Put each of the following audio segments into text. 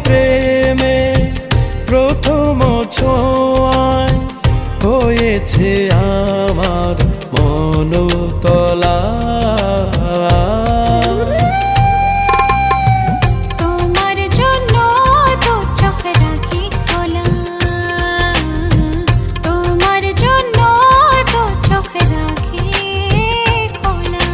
প্রেমে প্রথম ছোঁয়ায় হয়েছে আমার মনতলা। তোমার জন্য দু চোখ রাখি খোলা, তোমার জন্য দু চোখ রাখি খোলা।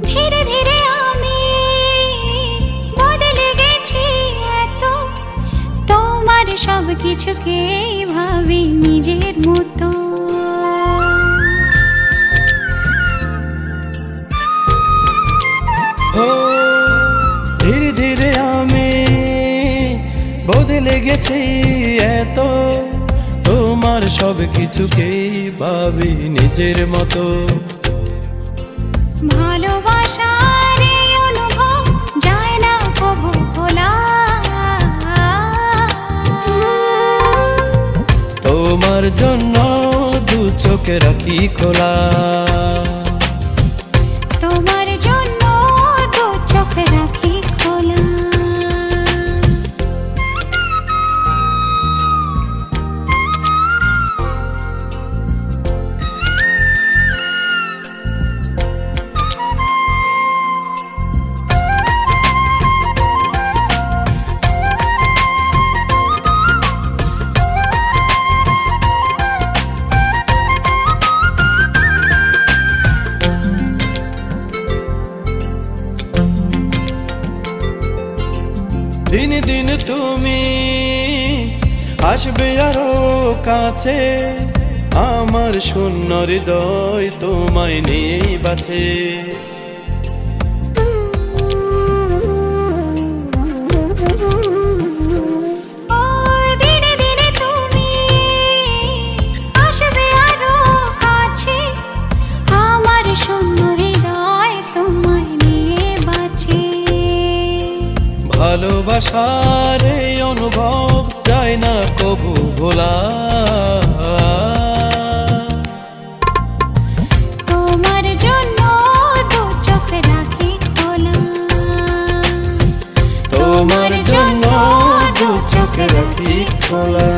ধীরে ধীরে আমি বদলে গেছি এত, তোমার সব কিছুকে ভাবি নিজের মতো। ও ধীরে ধীরে আমি বদলে গেছি এত, তোমার সব কিছুকেই ভাবি নিজের মতো। ভালোবাসার এই অনুভব যায় না কবু ভোলা, তোমার জন্য দু চোখ রাখি খোলা। তোমার জন্য দু চোখ রাখি খোলা। দিন দিন তুমি আসবে আরো কাছে, আমার শূন্য হৃদয় তোমায় নিয়েই বাঁচে। ও দিনে দিনে তুমি আসবে আরো কাছে, আমার শূন্য হৃদয় তোমায় নিয়ে বাঁচে। ভালোবাসার এই অনুভব যায় না কবু ভোলা। তোমার জন্য দু চোখ রাখি খোলা, তোমার জন্য দু চোখ রাখি খোলা।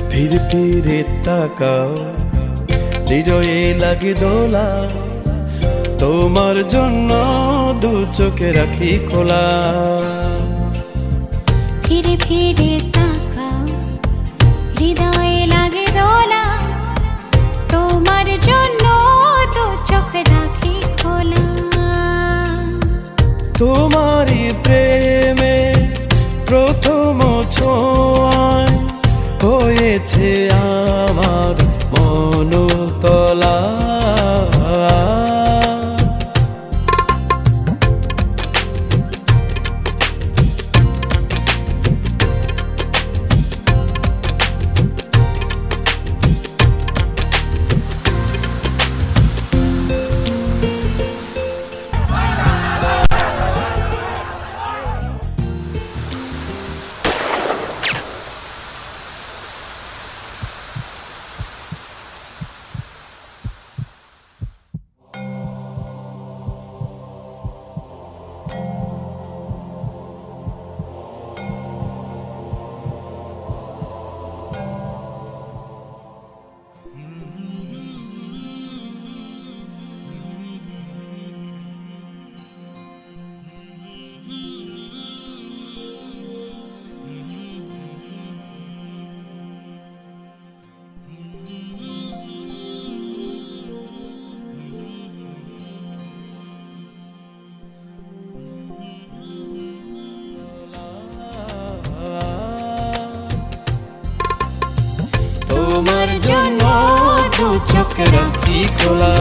ফিরে ফিরে তাকাও, হৃদয়ে লাগে দোলা, তোমার জন্য দু চোখে রাখি খোলা। ফিরে ফিরে তাকাও, হৃদয়ে লাগে দোলা, তোমার জন্য দু চোখ রাখি খোলা। তোমারই প্রেমে প্রথম ছোঁয়ায় হয়েছে আমার মনতলা। তোমার জন্য দু চোখ রাখি খোলা।